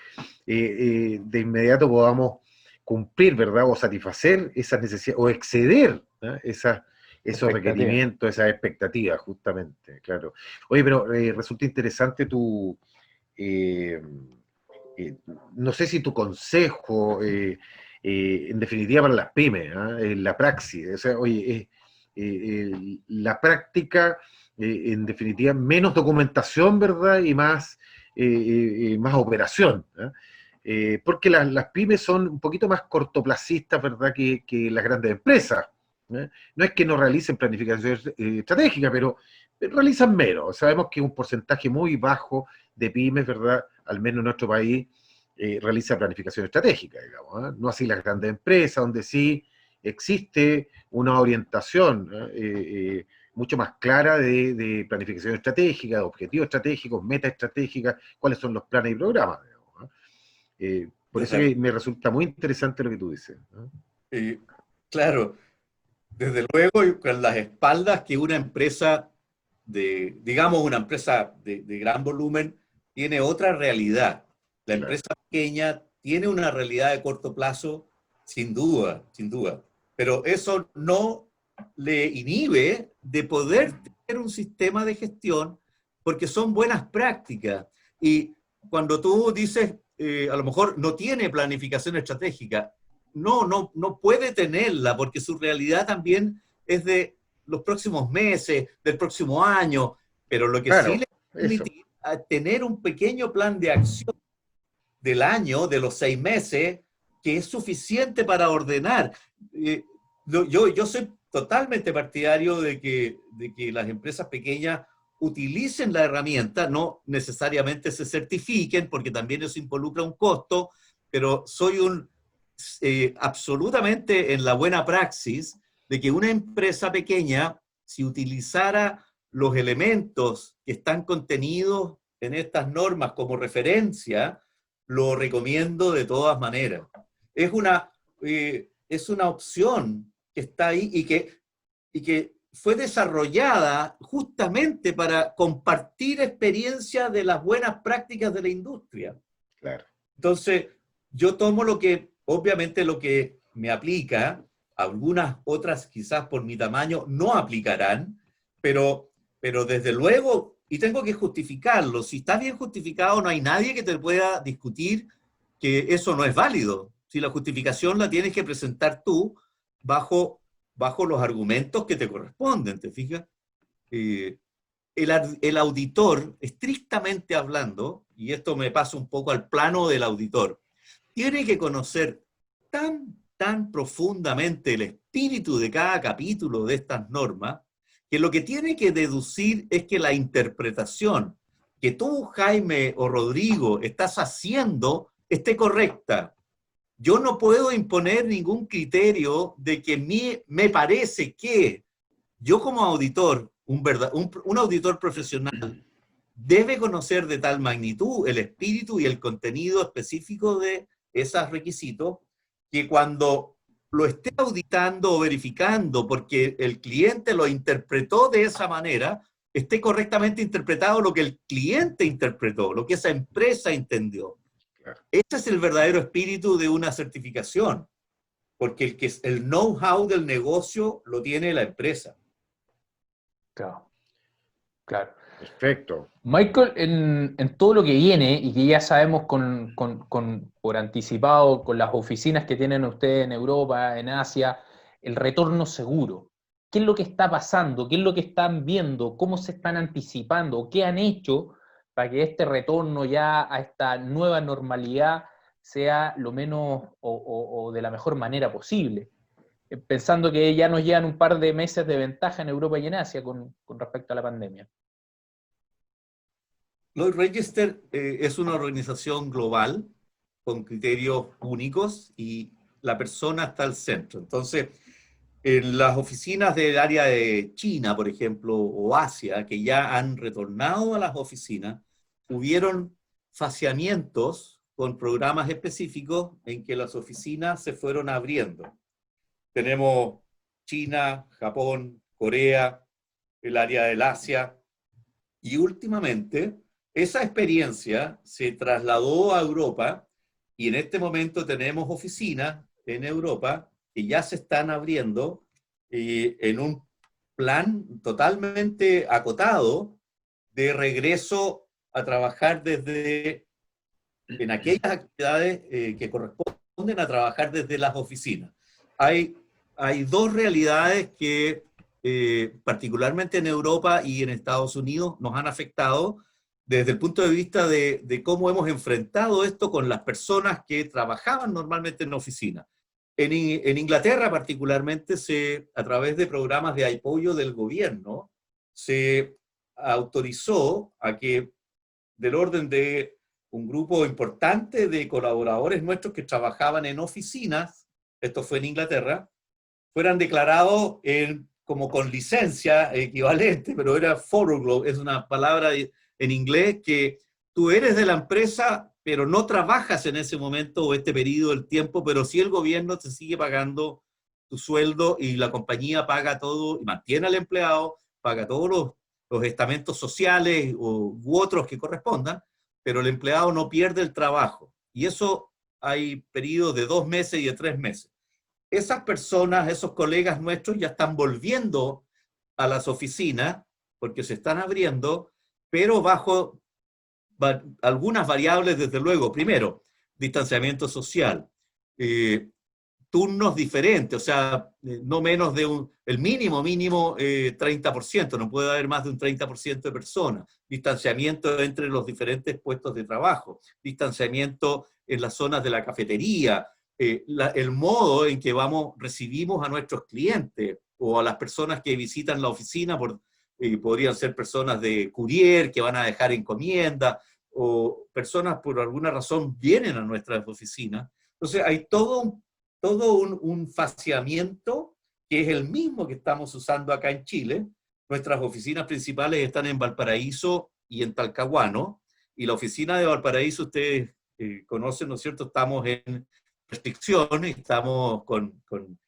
de inmediato podamos cumplir, ¿verdad? O satisfacer esas necesidades, o exceder, ¿no? Esos requerimientos, esas expectativas, justamente, claro. Oye, pero resulta interesante no sé si tu consejo, en definitiva para las pymes, la praxis, o sea, oye, la práctica, en definitiva, menos documentación, ¿verdad? Y más operación, porque las pymes son un poquito más cortoplacistas, ¿verdad? Que las grandes empresas. No es que no realicen planificación estratégica, pero realizan menos. Sabemos que un porcentaje muy bajo de pymes, ¿verdad? Al menos en nuestro país, realiza planificación estratégica, digamos. No así las grandes empresas, donde sí existe una orientación mucho más clara de planificación estratégica, de objetivos estratégicos, metas estratégicas, cuáles son los planes y programas, digamos. Por eso que me resulta muy interesante lo que tú dices, ¿no? Claro, desde luego, con las espaldas que una empresa digamos, una empresa de gran volumen tiene otra realidad. La Claro. empresa pequeña tiene una realidad de corto plazo, sin duda, sin duda. Pero eso no le inhibe de poder tener un sistema de gestión, porque son buenas prácticas. Y cuando tú dices, a lo mejor no tiene planificación estratégica, no puede tenerla, porque su realidad también es de los próximos meses, del próximo año, pero lo que sí Claro, le eso. permite tener un pequeño plan de acción del año, de los 6 meses, que es suficiente para ordenar. Yo soy totalmente partidario de que las empresas pequeñas utilicen la herramienta, no necesariamente se certifiquen, porque también eso involucra un costo, pero soy absolutamente en la buena praxis de que una empresa pequeña, si utilizara los elementos que están contenidos en estas normas como referencia, lo recomiendo de todas maneras. Es una opción que está ahí y que fue desarrollada justamente para compartir experiencias de las buenas prácticas de la industria. Claro. Entonces, yo tomo obviamente lo que me aplica, algunas otras quizás por mi tamaño no aplicarán, pero desde luego, y tengo que justificarlo, si está bien justificado no hay nadie que te pueda discutir que eso no es válido. Si la justificación la tienes que presentar tú bajo los argumentos que te corresponden, ¿te fijas? El auditor, estrictamente hablando, y esto me pasa un poco al plano del auditor, tiene que conocer tan profundamente el espíritu de cada capítulo de estas normas, que lo que tiene que deducir es que la interpretación que tú, Jaime o Rodrigo, estás haciendo esté correcta. yo no puedo imponer ningún criterio de que me parece que yo como auditor, un auditor profesional, debe conocer de tal magnitud el espíritu y el contenido específico de esos requisitos, que cuando lo esté auditando o verificando porque el cliente lo interpretó de esa manera, esté correctamente interpretado lo que el cliente interpretó, lo que esa empresa entendió. Claro. Ese es el verdadero espíritu de una certificación, porque el know-how del negocio lo tiene la empresa. Claro, claro. Perfecto. Michael, en todo lo que viene y que ya sabemos por anticipado, con las oficinas que tienen ustedes en Europa, en Asia, el retorno seguro. ¿Qué es lo que está pasando? ¿Qué es lo que están viendo? ¿Cómo se están anticipando? ¿Qué han hecho para que este retorno ya a esta nueva normalidad sea lo menos o de la mejor manera posible? Pensando que ya nos llegan un par de meses de ventaja en Europa y en Asia con respecto a la pandemia. Lloyd Register es una organización global con criterios únicos y la persona está al centro. Entonces, en las oficinas del área de China, por ejemplo, o Asia, que ya han retornado a las oficinas, hubieron faseamientos con programas específicos en que las oficinas se fueron abriendo. Tenemos China, Japón, Corea, el área del Asia, y últimamente esa experiencia se trasladó a Europa y en este momento tenemos oficinas en Europa que ya se están abriendo en un plan totalmente acotado de regreso a trabajar en aquellas actividades que corresponden a trabajar desde las oficinas. Hay dos realidades que particularmente en Europa y en Estados Unidos nos han afectado desde el punto de vista de cómo hemos enfrentado esto con las personas que trabajaban normalmente en oficina. En Inglaterra particularmente, a través de programas de apoyo del gobierno, se autorizó a que del orden de un grupo importante de colaboradores nuestros que trabajaban en oficinas, esto fue en Inglaterra, fueran declarados como con licencia equivalente, pero era furlough, es una palabra en inglés que tú eres de la empresa, pero no trabajas en ese momento o este periodo del tiempo, pero sí el gobierno te sigue pagando tu sueldo y la compañía paga todo y mantiene al empleado, paga todos los estamentos sociales u otros que correspondan, pero el empleado no pierde el trabajo. Y eso hay periodos de 2 meses y de 3 meses. Esas personas, esos colegas nuestros ya están volviendo a las oficinas porque se están abriendo, pero bajo algunas variables, desde luego. Primero, distanciamiento social, turnos diferentes, o sea, no menos de el mínimo 30%, no puede haber más de un 30% de personas, distanciamiento entre los diferentes puestos de trabajo, distanciamiento en las zonas de la cafetería, el modo en que recibimos a nuestros clientes o a las personas que visitan la oficina, podrían ser personas de courier que van a dejar encomienda, o personas por alguna razón vienen a nuestras oficinas. Entonces hay todo un faseamiento que es el mismo que estamos usando acá en Chile. Nuestras oficinas principales están en Valparaíso y en Talcahuano, y la oficina de Valparaíso, ustedes conocen, ¿no es cierto? Estamos en restricciones, estamos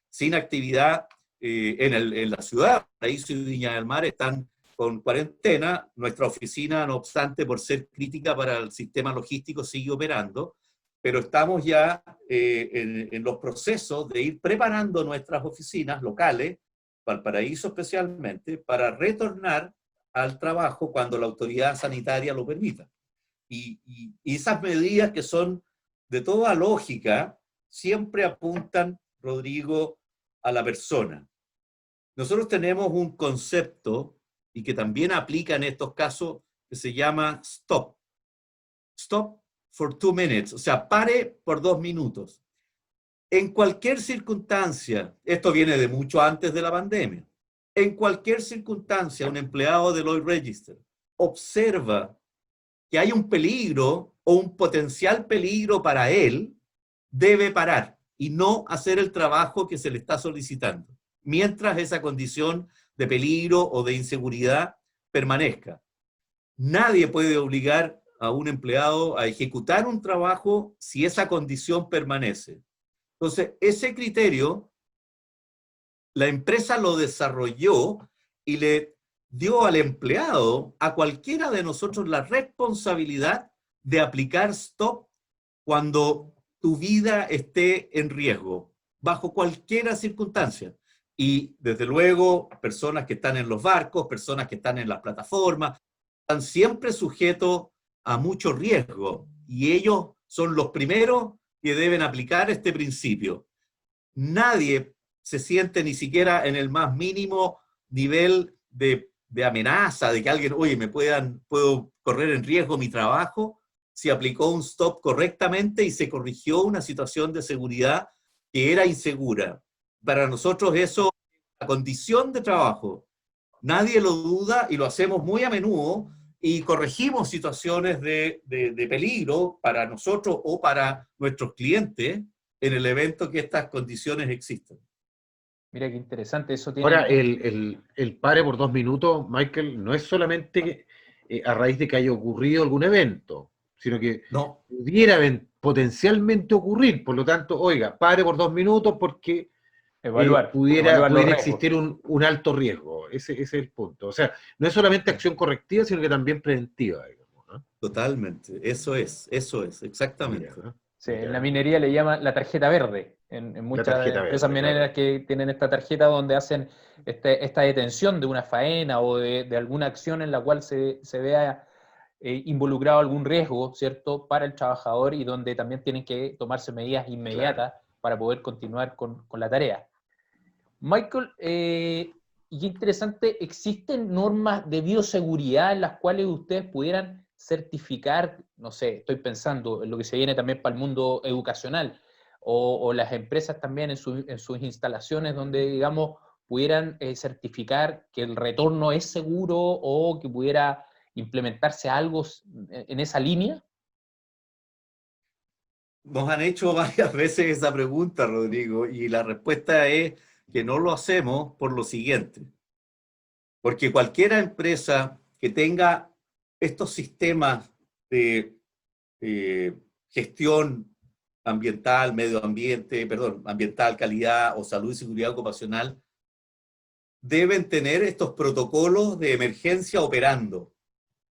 sin actividad en la ciudad. Valparaíso y Viña del Mar están con cuarentena. Nuestra oficina, no obstante, por ser crítica para el sistema logístico, sigue operando, pero estamos ya en los procesos de ir preparando nuestras oficinas locales, Valparaíso especialmente, para retornar al trabajo cuando la autoridad sanitaria lo permita. Y esas medidas, que son de toda lógica, siempre apuntan, Rodrigo, a la persona. Nosotros tenemos un concepto, y que también aplica en estos casos, que se llama STOP. Stop for 2 minutes, o sea, pare por 2 minutos. En cualquier circunstancia, esto viene de mucho antes de la pandemia, en cualquier circunstancia, un empleado de Lloyd Register observa que hay un peligro o un potencial peligro para él, debe parar y no hacer el trabajo que se le está solicitando, mientras esa condición de peligro o de inseguridad permanezca. Nadie puede obligar a un empleado a ejecutar un trabajo si esa condición permanece. Entonces, ese criterio, la empresa lo desarrolló y le dio al empleado, a cualquiera de nosotros, la responsabilidad de aplicar stop cuando tu vida esté en riesgo, bajo cualquier circunstancia. Y desde luego, personas que están en los barcos, personas que están en las plataformas, están siempre sujetos a mucho riesgo, y ellos son los primeros que deben aplicar este principio. Nadie se siente ni siquiera en el más mínimo nivel de amenaza, de que alguien, oye, puedo correr en riesgo mi trabajo, si aplicó un stop correctamente y se corrigió una situación de seguridad que era insegura. Para nosotros eso es la condición de trabajo. Nadie lo duda y lo hacemos muy a menudo, y corregimos situaciones de peligro para nosotros o para nuestros clientes en el evento que estas condiciones existan. Mira qué interesante, eso tiene... Ahora, el pare por 2 minutos, Michael, no es solamente a raíz de que haya ocurrido algún evento, sino que pudiera potencialmente ocurrir. Por lo tanto, oiga, pare por 2 minutos porque pudiera existir un alto riesgo. Ese es el punto. O sea, no es solamente acción correctiva, sino que también preventiva, digamos, ¿no? Totalmente, eso es, exactamente. Mira, ¿no? Sí, en la minería le llaman la tarjeta verde. En muchas empresas mineras que tienen esta tarjeta donde hacen esta detención de una faena o de alguna acción en la cual se vea involucrado algún riesgo, ¿cierto?, para el trabajador, y donde también tienen que tomarse medidas inmediatas para poder continuar con la tarea. Michael, y interesante, ¿existen normas de bioseguridad en las cuales ustedes pudieran certificar? No sé, estoy pensando en lo que se viene también para el mundo educacional, o las empresas también en sus instalaciones donde, digamos, pudieran certificar que el retorno es seguro, o que pudiera implementarse algo en esa línea. Nos han hecho varias veces esa pregunta, Rodrigo, y la respuesta es que no lo hacemos por lo siguiente. Porque cualquier empresa que tenga estos sistemas de gestión ambiental, ambiental, calidad o salud y seguridad ocupacional, deben tener estos protocolos de emergencia operando.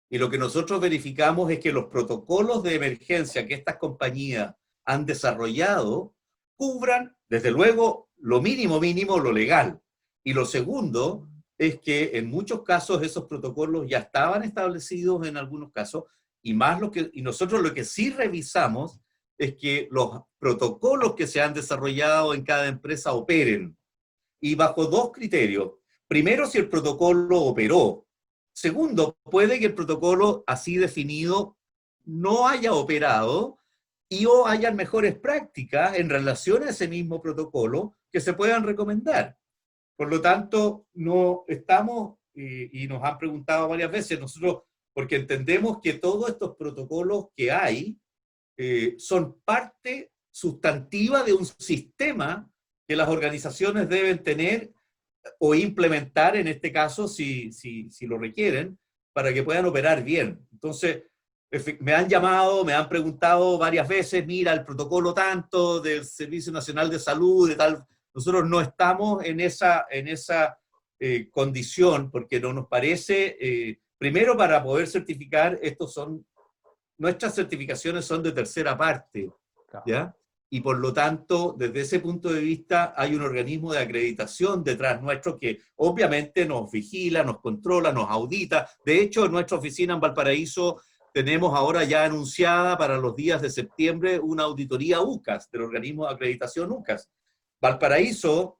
Y lo que nosotros verificamos es que los protocolos de emergencia que estas compañías han desarrollado cubran, desde luego, lo mínimo, lo legal. Y lo segundo es que en muchos casos esos protocolos ya estaban establecidos en algunos casos, y nosotros lo que sí revisamos es que los protocolos que se han desarrollado en cada empresa operen, y bajo 2 criterios. Primero, si el protocolo operó. Segundo, puede que el protocolo así definido no haya operado o hayan mejores prácticas en relación a ese mismo protocolo que se puedan recomendar. Por lo tanto, no estamos, y nos han preguntado varias veces, nosotros, porque entendemos que todos estos protocolos que hay son parte sustantiva de un sistema que las organizaciones deben tener o implementar, en este caso, si lo requieren, para que puedan operar bien. Entonces, me han llamado, me han preguntado varias veces, mira, el protocolo tanto del Servicio Nacional de Salud, de tal. Nosotros no estamos en esa condición, porque no nos parece, primero, para poder certificar, nuestras certificaciones son de tercera parte, ¿ya? Y por lo tanto, desde ese punto de vista, hay un organismo de acreditación detrás nuestro que obviamente nos vigila, nos controla, nos audita. De hecho, en nuestra oficina en Valparaíso tenemos ahora ya anunciada para los días de septiembre una auditoría UCAS, del organismo de acreditación UCAS. Valparaíso,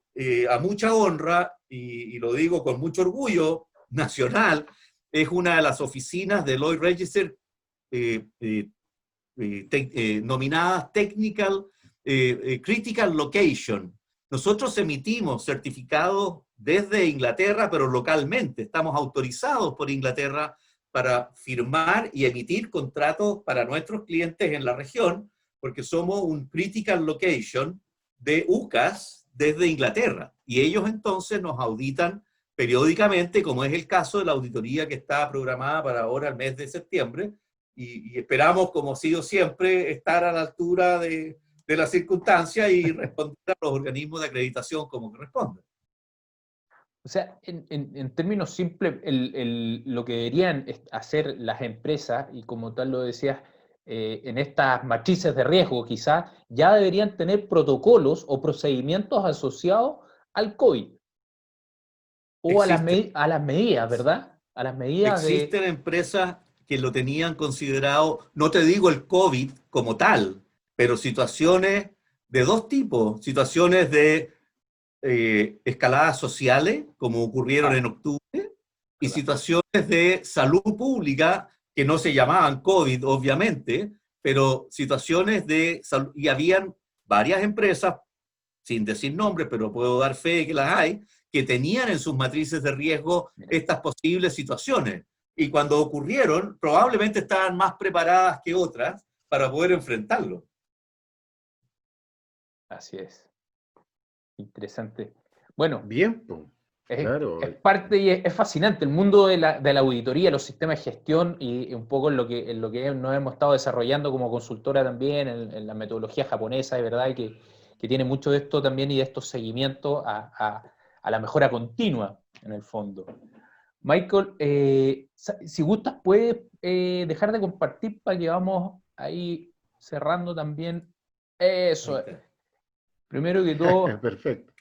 a mucha honra, y lo digo con mucho orgullo nacional, es una de las oficinas de Lloyd Register nominadas Critical Location. Nosotros emitimos certificados desde Inglaterra, pero localmente. Estamos autorizados por Inglaterra para firmar y emitir contratos para nuestros clientes en la región, porque somos un critical location de UCAS desde Inglaterra. Y ellos entonces nos auditan periódicamente, como es el caso de la auditoría que está programada para ahora el mes de septiembre, y esperamos, como ha sido siempre, estar a la altura de las circunstancias y responder a los organismos de acreditación como corresponde. O sea, en términos simples, lo que deberían hacer las empresas, y como tal lo decías, en estas matrices de riesgo quizás, ya deberían tener protocolos o procedimientos asociados al COVID. O a las medidas, ¿verdad? A las medidas Existen empresas que lo tenían considerado, no te digo el COVID como tal, pero situaciones de dos tipos, situaciones de escaladas sociales, como ocurrieron en octubre, y situaciones de salud pública, que no se llamaban COVID, obviamente, pero situaciones de salud, y habían varias empresas, sin decir nombres, pero puedo dar fe de que las hay, que tenían en sus matrices de riesgo estas posibles situaciones. Y cuando ocurrieron, probablemente estaban más preparadas que otras para poder enfrentarlo. Así es. Interesante. Bueno, Bien, pues, claro. Es parte y es fascinante el mundo de la auditoría, los sistemas de gestión y un poco en lo que nos hemos estado desarrollando como consultora también, en la metodología japonesa, de verdad, y que tiene mucho de esto también y de estos seguimientos a la mejora continua, en el fondo. Michael, si gustas, puedes dejar de compartir para que vamos ahí cerrando también. Eso. Primero que todo, perfecto.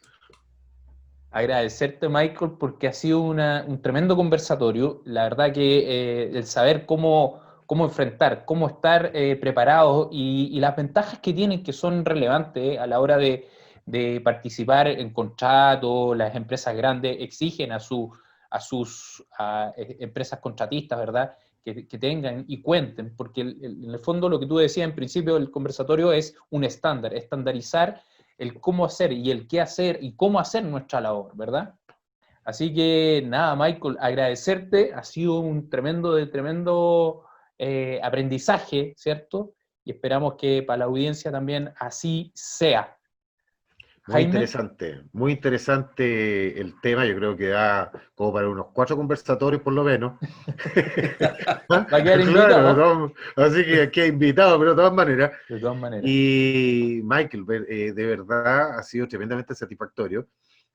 Agradecerte, Michael, porque ha sido un tremendo conversatorio. La verdad que el saber cómo enfrentar, cómo estar preparados y las ventajas que tienen, que son relevantes a la hora de participar en contratos. Las empresas grandes exigen a sus empresas contratistas, ¿verdad?, que tengan y cuenten, porque en el fondo lo que tú decías en principio del conversatorio es un estándar, estandarizar el cómo hacer y el qué hacer y cómo hacer nuestra labor, ¿verdad? Así que nada, Michael, agradecerte, ha sido un tremendo aprendizaje, ¿cierto? Y esperamos que para la audiencia también así sea. Jaime. Muy interesante el tema, yo creo que da como para unos 4 conversatorios por lo menos. Va a quedar invitado. Claro, así que queda invitado, pero de todas maneras. De todas maneras. Y Michael, de verdad ha sido tremendamente satisfactorio,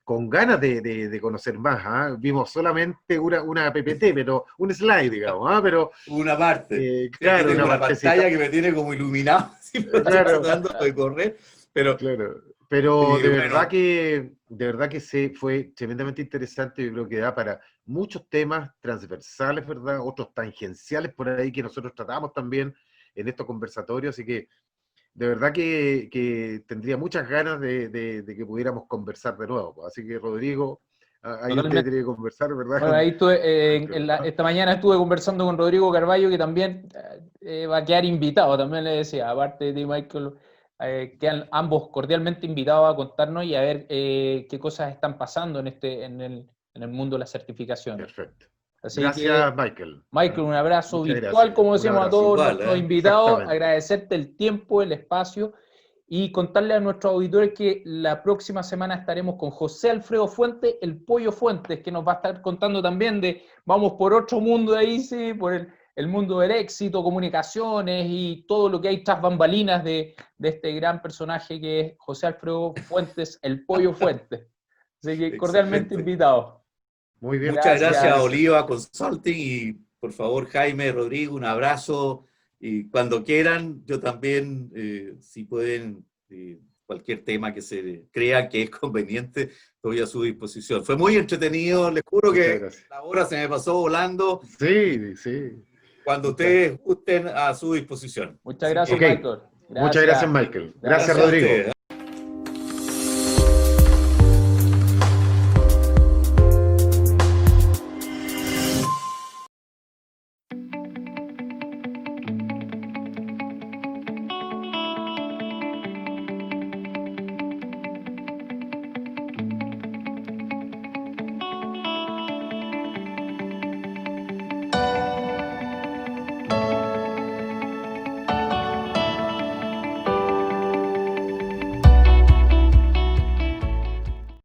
con ganas de conocer más. ¿Ah? Vimos solamente una PPT, pero un slide, digamos, ¿ah? Pero una parte. Claro, una pantalla que me tiene como iluminado, claro, tratando de correr, pero... Claro. Pero de verdad que fue tremendamente interesante. Yo creo que da para muchos temas transversales, ¿verdad? Otros tangenciales por ahí que nosotros tratamos también en estos conversatorios. Así que de verdad que tendría muchas ganas de que pudiéramos conversar de nuevo. Así que, Rodrigo, ahí usted tiene que conversar, ¿verdad? Bueno, ahí esta mañana estuve conversando con Rodrigo Carballo, que también va a quedar invitado, también le decía, aparte de Michael. Quedan ambos cordialmente invitados a contarnos y a ver qué cosas están pasando en el mundo de la certificación. Perfecto. Así gracias, que, Michael. Michael, un abrazo virtual, gracias. como decimos a todos nuestros invitados, agradecerte el tiempo, el espacio y contarle a nuestros auditores que la próxima semana estaremos con José Alfredo Fuentes, el Pollo Fuentes, que nos va a estar contando también vamos por otro mundo de ahí, sí, por el mundo del éxito, comunicaciones y todo lo que hay tras bambalinas de este gran personaje que es José Alfredo Fuentes, el Pollo Fuentes. Así que cordialmente invitado. Muy bien. Muchas gracias a Oliva Consulting y por favor Jaime, Rodrigo, un abrazo y cuando quieran, yo también, si pueden, cualquier tema que se crea que es conveniente, estoy a su disposición. Fue muy entretenido, les juro que la hora se me pasó volando. Sí, sí. Cuando ustedes gusten, a su disposición. Muchas gracias, Michael. Muchas gracias, Michael. Gracias, Rodrigo.